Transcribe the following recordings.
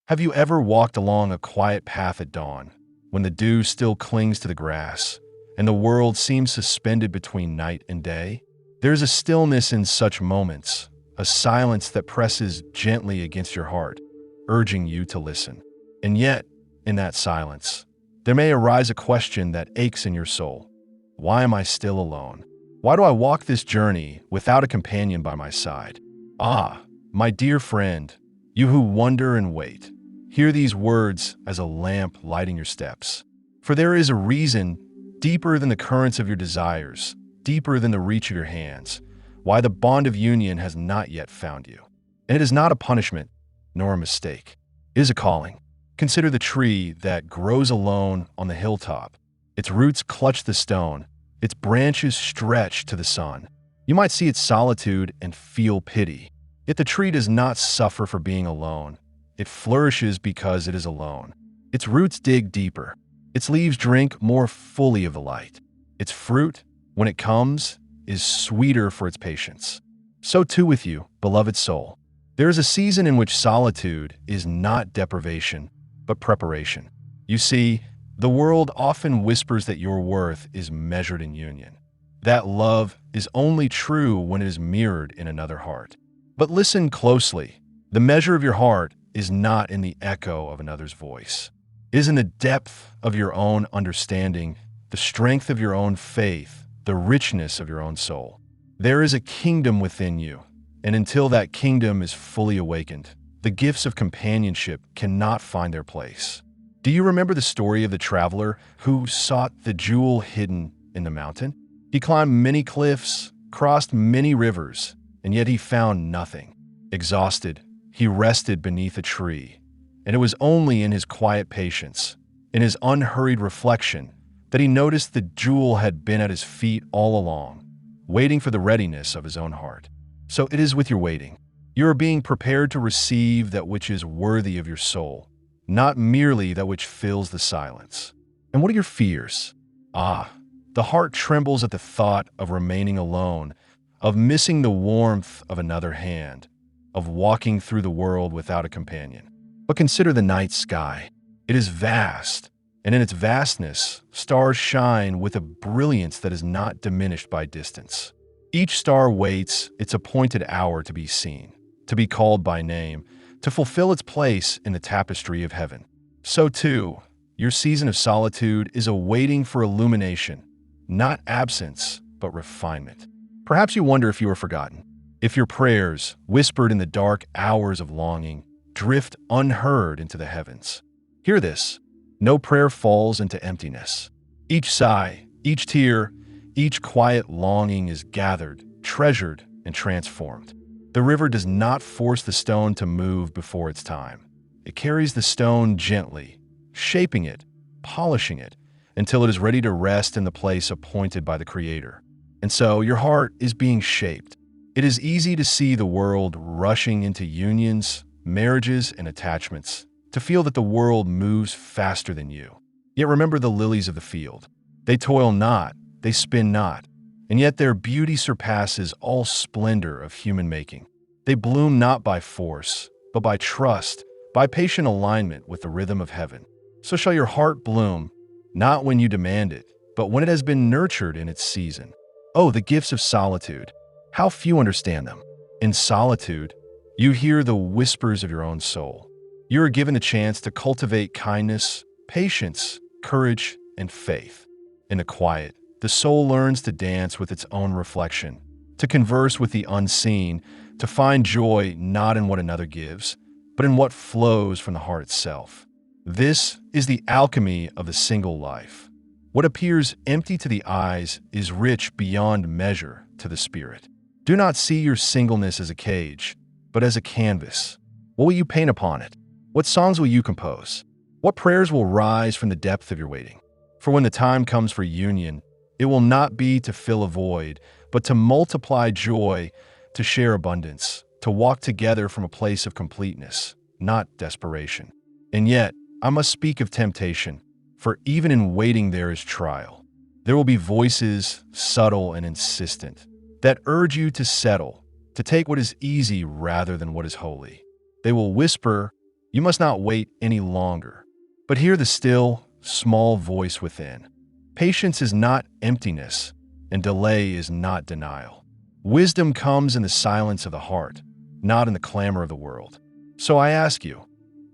Have you ever walked along a quiet path at dawn, when the dew still clings to the grass, and the world seems suspended between night and day? There's a stillness in such moments, a silence that presses gently against your heart, urging you to listen. And yet, in that silence, there may arise a question that aches in your soul. Why am I still alone? Why do I walk this journey without a companion by my side? Ah, my dear friend, you who wonder and wait, hear these words as a lamp lighting your steps. For there is a reason deeper than the currents of your desires, deeper than the reach of your hands, why the bond of union has not yet found you. And it is not a punishment, nor a mistake. It is a calling. Consider the tree that grows alone on the hilltop. Its roots clutch the stone, its branches stretch to the sun. You might see its solitude and feel pity. Yet the tree does not suffer for being alone. It flourishes because it is alone. Its roots dig deeper. Its leaves drink more fully of the light. Its fruit, when it comes, is sweeter for its patience. So too with you, beloved soul. There is a season in which solitude is not deprivation, but preparation. You see, the world often whispers that your worth is measured in union. That love is only true when it is mirrored in another heart. But listen closely. The measure of your heart is not in the echo of another's voice. It is in the depth of your own understanding, the strength of your own faith, the richness of your own soul. There is a kingdom within you, and until that kingdom is fully awakened, the gifts of companionship cannot find their place. Do you remember the story of the traveler who sought the jewel hidden in the mountain? He climbed many cliffs, crossed many rivers, and yet he found nothing. Exhausted, he rested beneath a tree, and it was only in his quiet patience, in his unhurried reflection, that he noticed the jewel had been at his feet all along, waiting for the readiness of his own heart. So it is with your waiting. You are being prepared to receive that which is worthy of your soul, not merely that which fills the silence. And what are your fears? Ah, the heart trembles at the thought of remaining alone, of missing the warmth of another hand, of walking through the world without a companion. But consider the night sky. It is vast, and in its vastness, stars shine with a brilliance that is not diminished by distance. Each star waits its appointed hour to be seen, to be called by name, to fulfill its place in the tapestry of heaven. So too, your season of solitude is a waiting for illumination, not absence, but refinement. Perhaps you wonder if you are forgotten, if your prayers, whispered in the dark hours of longing, drift unheard into the heavens. Hear this: no prayer falls into emptiness. Each sigh, each tear, each quiet longing is gathered, treasured, and transformed. The river does not force the stone to move before its time. It carries the stone gently, shaping it, polishing it, until it is ready to rest in the place appointed by the Creator. And so your heart is being shaped. It is easy to see the world rushing into unions, marriages, and attachments, to feel that the world moves faster than you. Yet remember the lilies of the field. They toil not, they spin not, and yet their beauty surpasses all splendor of human making. They bloom not by force, but by trust, by patient alignment with the rhythm of heaven. So shall your heart bloom, not when you demand it, but when it has been nurtured in its season. Oh, the gifts of solitude! How few understand them. In solitude, you hear the whispers of your own soul. You are given the chance to cultivate kindness, patience, courage, and faith. In the quiet, the soul learns to dance with its own reflection, to converse with the unseen, to find joy not in what another gives, but in what flows from the heart itself. This is the alchemy of the single life. What appears empty to the eyes is rich beyond measure to the spirit. Do not see your singleness as a cage, but as a canvas. What will you paint upon it? What songs will you compose? What prayers will rise from the depth of your waiting? For when the time comes for union, it will not be to fill a void, but to multiply joy, to share abundance, to walk together from a place of completeness, not desperation. And yet, I must speak of temptation, for even in waiting there is trial. There will be voices, subtle and insistent, that urge you to settle, to take what is easy rather than what is holy. They will whisper, You must not wait any longer, but hear the still, small voice within. Patience is not emptiness, and delay is not denial. Wisdom comes in the silence of the heart, not in the clamor of the world. So I ask you,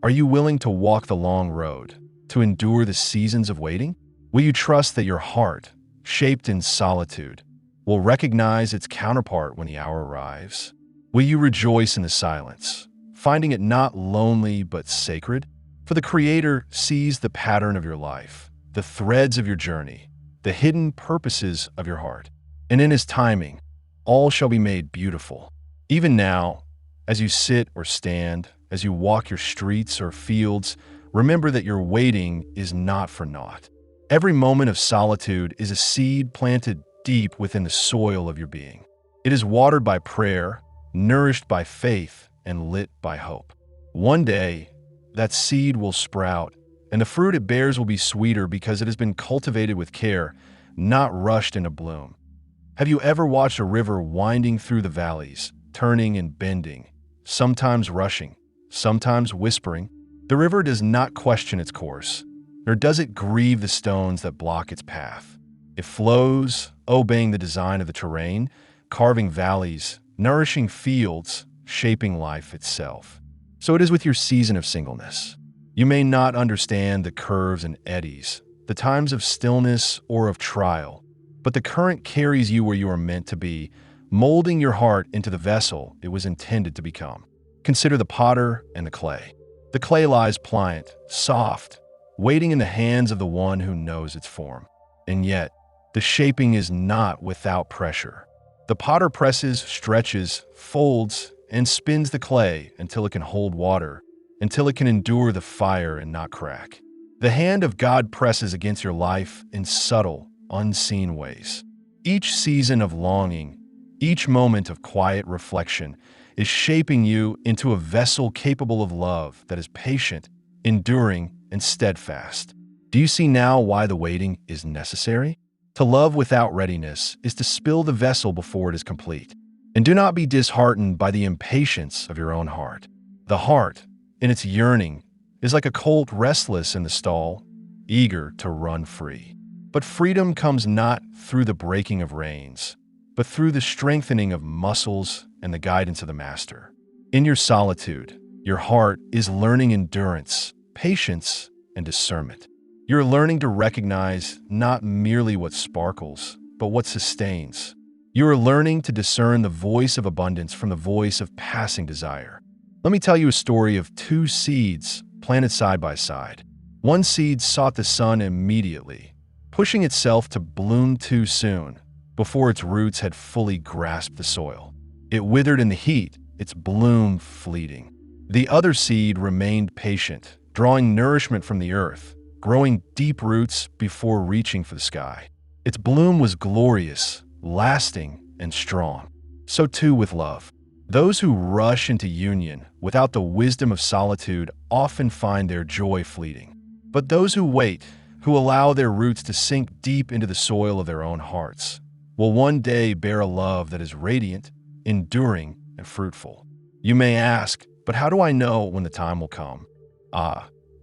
are you willing to walk the long road, to endure the seasons of waiting? Will you trust that your heart, shaped in solitude, will recognize its counterpart when the hour arrives? Will you rejoice in the silence, finding it not lonely but sacred? For the Creator sees the pattern of your life, the threads of your journey, the hidden purposes of your heart. And in His timing, all shall be made beautiful. Even now, as you sit or stand, as you walk your streets or fields, remember that your waiting is not for naught. Every moment of solitude is a seed planted deep within the soil of your being. It is watered by prayer, nourished by faith, and lit by hope. One day, that seed will sprout, and the fruit it bears will be sweeter because it has been cultivated with care, not rushed into bloom. Have you ever watched a river winding through the valleys, turning and bending, sometimes rushing, sometimes whispering? The river does not question its course, nor does it grieve the stones that block its path. It flows, obeying the design of the terrain, carving valleys, nourishing fields, shaping life itself. So it is with your season of singleness. You may not understand the curves and eddies, the times of stillness or of trial, but the current carries you where you are meant to be, molding your heart into the vessel it was intended to become. Consider the potter and the clay. The clay lies pliant, soft, waiting in the hands of the one who knows its form. And yet, the shaping is not without pressure. The potter presses, stretches, folds, and spins the clay until it can hold water, until it can endure the fire and not crack. The hand of God presses against your life in subtle, unseen ways. Each season of longing, each moment of quiet reflection is shaping you into a vessel capable of love that is patient, enduring, and steadfast. Do you see now why the waiting is necessary? To love without readiness is to spill the vessel before it is complete. And do not be disheartened by the impatience of your own heart. The heart, in its yearning, is like a colt restless in the stall, eager to run free. But freedom comes not through the breaking of reins, but through the strengthening of muscles and the guidance of the master. In your solitude, your heart is learning endurance, patience, and discernment. You're learning to recognize not merely what sparkles, but what sustains. You are learning to discern the voice of abundance from the voice of passing desire. Let me tell you a story of two seeds planted side by side. One seed sought the sun immediately, pushing itself to bloom too soon, before its roots had fully grasped the soil. It withered in the heat, its bloom fleeting. The other seed remained patient, drawing nourishment from the earth, growing deep roots before reaching for the sky. Its bloom was glorious, lasting, and strong. So too with love. Those who rush into union without the wisdom of solitude often find their joy fleeting. But those who wait, who allow their roots to sink deep into the soil of their own hearts, will one day bear a love that is radiant, enduring, and fruitful. You may ask, but how do I know when the time will come?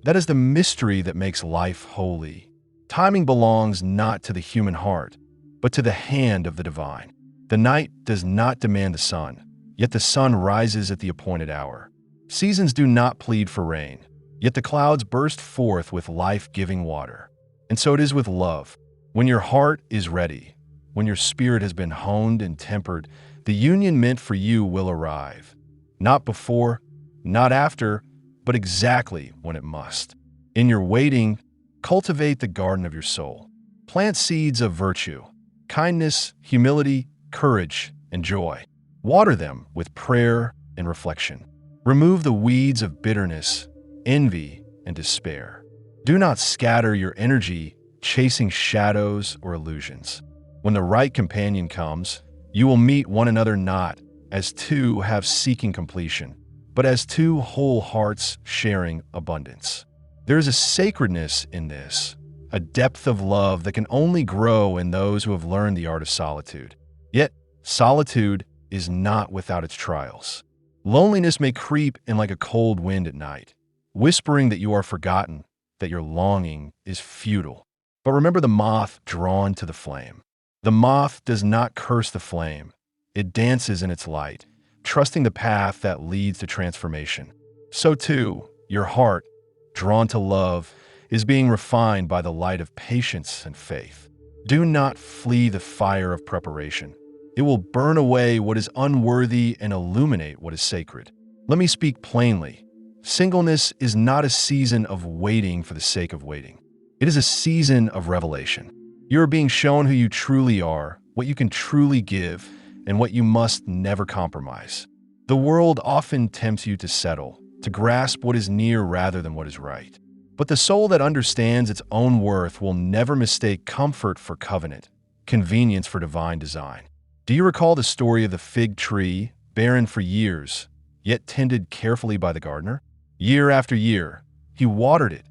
That is the mystery that makes life holy. Timing belongs not to the human heart, but to the hand of the divine. The night does not demand the sun, yet the sun rises at the appointed hour. Seasons do not plead for rain, yet the clouds burst forth with life-giving water. And so it is with love. When your heart is ready, when your spirit has been honed and tempered, the union meant for you will arrive. Not before, not after, but exactly when it must. In your waiting, cultivate the garden of your soul. Plant seeds of virtue, kindness, humility, courage, and joy. Water them with prayer and reflection. Remove the weeds of bitterness, envy, and despair. Do not scatter your energy chasing shadows or illusions. When the right companion comes, you will meet one another not as two have seeking completion, but as two whole hearts sharing abundance. There is a sacredness in this, a depth of love that can only grow in those who have learned the art of solitude. Yet, solitude is not without its trials. Loneliness may creep in like a cold wind at night, whispering that you are forgotten, that your longing is futile. But remember the moth drawn to the flame. The moth does not curse the flame. It dances in its light, trusting the path that leads to transformation. So too, your heart, drawn to love, is being refined by the light of patience and faith. Do not flee the fire of preparation. It will burn away what is unworthy and illuminate what is sacred. Let me speak plainly. Singleness is not a season of waiting for the sake of waiting. It is a season of revelation. You are being shown who you truly are, what you can truly give, and what you must never compromise. The world often tempts you to settle, to grasp what is near rather than what is right. But the soul that understands its own worth will never mistake comfort for covenant, convenience for divine design. Do you recall the story of the fig tree, barren for years, yet tended carefully by the gardener? Year after year, he watered it,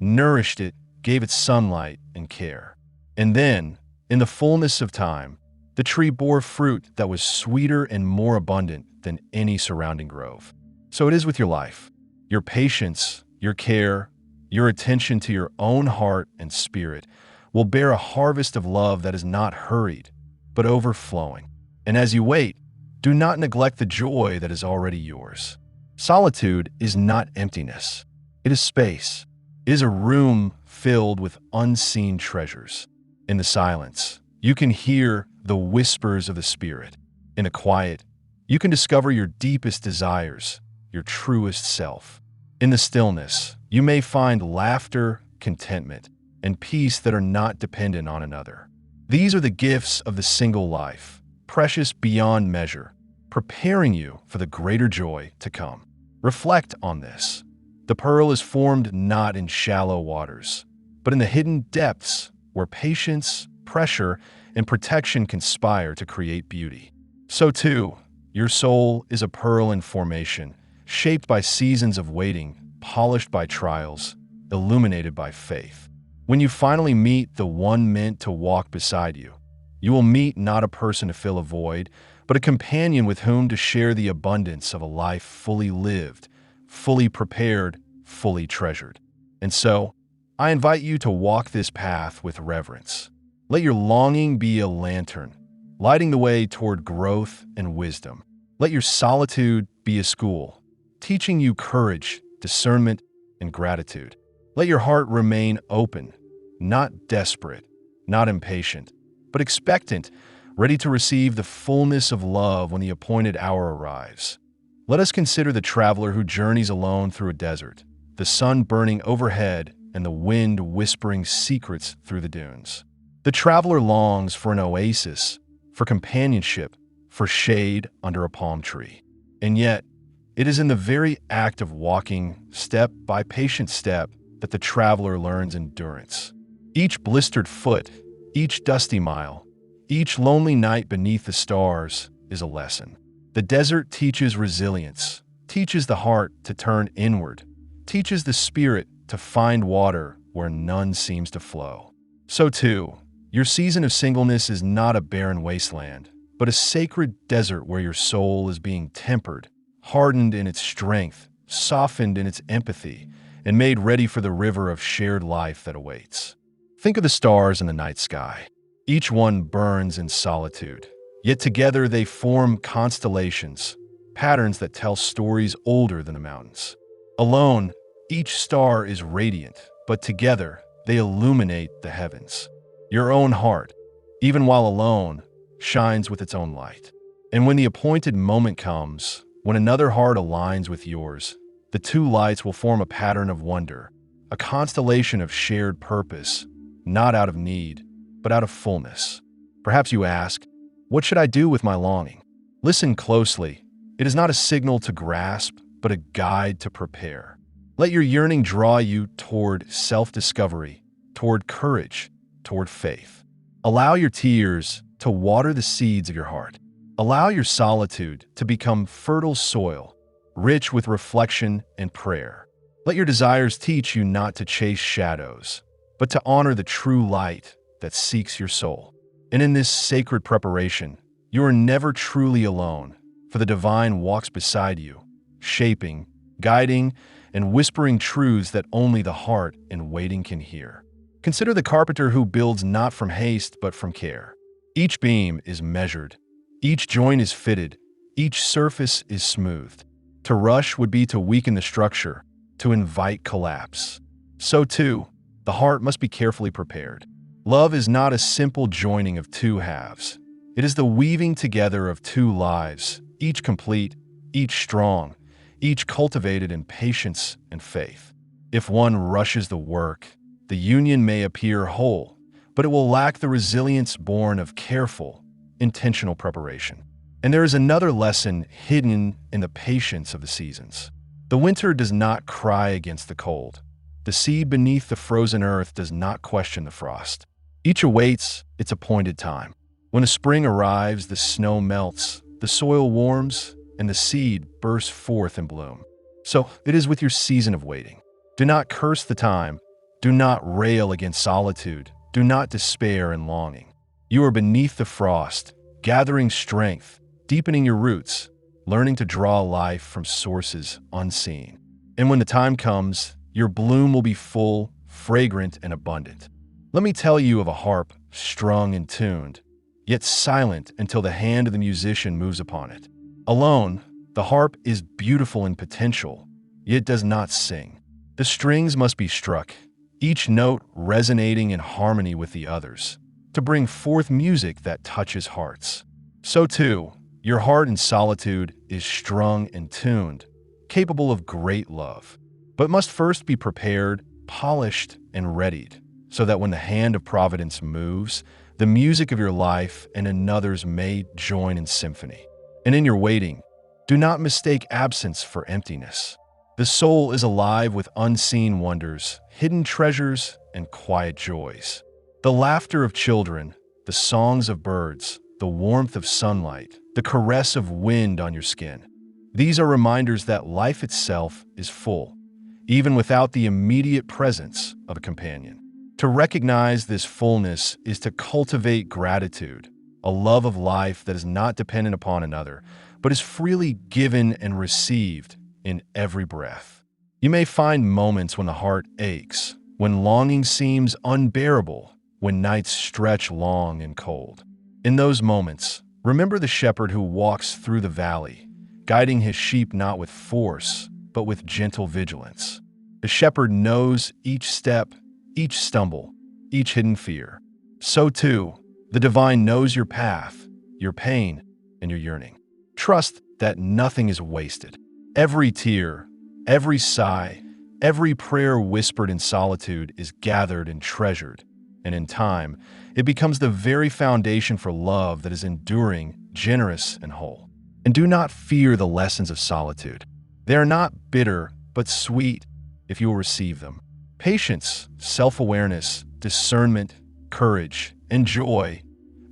nourished it, gave it sunlight and care. And then, in the fullness of time, the tree bore fruit that was sweeter and more abundant than any surrounding grove. So it is with your life. Your patience, your care, your attention to your own heart and spirit will bear a harvest of love that is not hurried, but overflowing. And as you wait, do not neglect the joy that is already yours. Solitude is not emptiness. It is space. It is a room filled with unseen treasures. In the silence, you can hear the whispers of the Spirit. In the quiet, you can discover your deepest desires, your truest self. In the stillness, you may find laughter, contentment, and peace that are not dependent on another. These are the gifts of the single life, precious beyond measure, preparing you for the greater joy to come. Reflect on this. The pearl is formed not in shallow waters, but in the hidden depths where patience, pressure, and protection conspire to create beauty. So too, your soul is a pearl in formation, shaped by seasons of waiting, polished by trials, illuminated by faith. When you finally meet the one meant to walk beside you, you will meet not a person to fill a void, but a companion with whom to share the abundance of a life fully lived, fully prepared, fully treasured. And so, I invite you to walk this path with reverence. Let your longing be a lantern, lighting the way toward growth and wisdom. Let your solitude be a school, teaching you courage, discernment, and gratitude. Let your heart remain open, not desperate, not impatient, but expectant, ready to receive the fullness of love when the appointed hour arrives. Let us consider the traveler who journeys alone through a desert, the sun burning overhead and the wind whispering secrets through the dunes. The traveler longs for an oasis, for companionship, for shade under a palm tree. And yet, it is in the very act of walking, step by patient step, that the traveler learns endurance. Each blistered foot, each dusty mile, each lonely night beneath the stars is a lesson. The desert teaches resilience, teaches the heart to turn inward, teaches the spirit to find water where none seems to flow. So too, your season of singleness is not a barren wasteland, but a sacred desert where your soul is being tempered, hardened in its strength, softened in its empathy, and made ready for the river of shared life that awaits. Think of the stars in the night sky. Each one burns in solitude, yet together they form constellations, patterns that tell stories older than the mountains. Alone, each star is radiant, but together they illuminate the heavens. Your own heart, even while alone, shines with its own light. And when the appointed moment comes, when another heart aligns with yours, the two lights will form a pattern of wonder, a constellation of shared purpose, not out of need, but out of fullness. Perhaps you ask, what should I do with my longing? Listen closely. It is not a signal to grasp, but a guide to prepare. Let your yearning draw you toward self-discovery, toward courage, toward faith. Allow your tears to water the seeds of your heart. Allow your solitude to become fertile soil, rich with reflection and prayer. Let your desires teach you not to chase shadows, but to honor the true light that seeks your soul. And in this sacred preparation, you are never truly alone, for the divine walks beside you, shaping, guiding, and whispering truths that only the heart in waiting can hear. Consider the carpenter who builds not from haste but from care. Each beam is measured, each joint is fitted, each surface is smoothed. To rush would be to weaken the structure, to invite collapse. So too, the heart must be carefully prepared. Love is not a simple joining of two halves. It is the weaving together of two lives, each complete, each strong, each cultivated in patience and faith. If one rushes the work, the union may appear whole, but it will lack the resilience born of careful, intentional preparation. And there is another lesson hidden in the patience of the seasons. The winter does not cry against the cold. The seed beneath the frozen earth does not question the frost. Each awaits its appointed time. When the spring arrives, the snow melts, the soil warms, and the seed bursts forth in bloom. So it is with your season of waiting. Do not curse the time. Do not rail against solitude. Do not despair in longing. You are beneath the frost, gathering strength, deepening your roots, learning to draw life from sources unseen. And when the time comes, your bloom will be full, fragrant, and abundant. Let me tell you of a harp strung and tuned, yet silent until the hand of the musician moves upon it. Alone, the harp is beautiful in potential, yet does not sing. The strings must be struck, each note resonating in harmony with the others, to bring forth music that touches hearts. So too, your heart in solitude is strung and tuned, capable of great love, but must first be prepared, polished, and readied, so that when the hand of providence moves, the music of your life and another's may join in symphony. And in your waiting, do not mistake absence for emptiness. The soul is alive with unseen wonders, hidden treasures, and quiet joys. The laughter of children, the songs of birds, the warmth of sunlight, the caress of wind on your skin. These are reminders that life itself is full, even without the immediate presence of a companion. To recognize this fullness is to cultivate gratitude, a love of life that is not dependent upon another, but is freely given and received in every breath. You may find moments when the heart aches, when longing seems unbearable, when nights stretch long and cold. In those moments, remember the shepherd who walks through the valley, guiding his sheep not with force, but with gentle vigilance. The shepherd knows each step, each stumble, each hidden fear. So too, the divine knows your path, your pain, and your yearning. Trust that nothing is wasted. Every tear, every sigh, every prayer whispered in solitude is gathered and treasured, and in time, it becomes the very foundation for love that is enduring, generous, and whole. And do not fear the lessons of solitude. They are not bitter, but sweet if you will receive them. Patience, self-awareness, discernment, courage, and joy,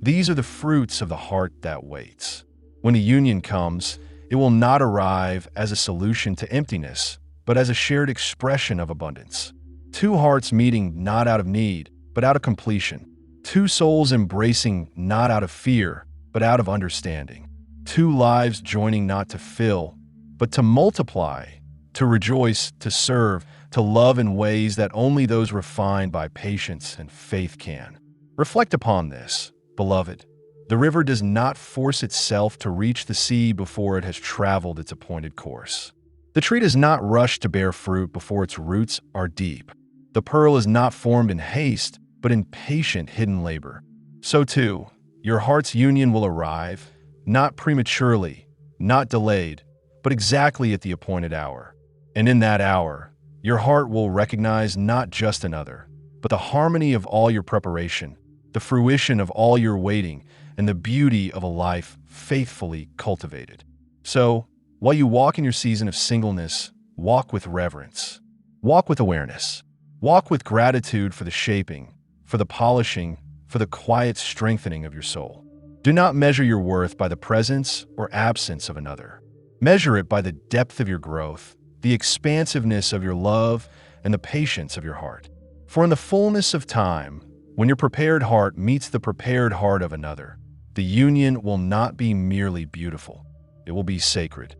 these are the fruits of the heart that waits. When a union comes, it will not arrive as a solution to emptiness, but as a shared expression of abundance. Two hearts meeting not out of need, but out of completion. Two souls embracing not out of fear, but out of understanding. Two lives joining not to fill, but to multiply, to rejoice, to serve, to love in ways that only those refined by patience and faith can. Reflect upon this, beloved. The river does not force itself to reach the sea before it has traveled its appointed course. The tree does not rush to bear fruit before its roots are deep. The pearl is not formed in haste, but in patient hidden labor. So too, your heart's union will arrive, not prematurely, not delayed, but exactly at the appointed hour. And in that hour, your heart will recognize not just another, but the harmony of all your preparation, the fruition of all your waiting, and the beauty of a life faithfully cultivated. So, while you walk in your season of singleness, walk with reverence, walk with awareness, walk with gratitude for the shaping, for the polishing, for the quiet strengthening of your soul. Do not measure your worth by the presence or absence of another. Measure it by the depth of your growth, the expansiveness of your love, and the patience of your heart. For in the fullness of time, when your prepared heart meets the prepared heart of another, the union will not be merely beautiful. It will be sacred.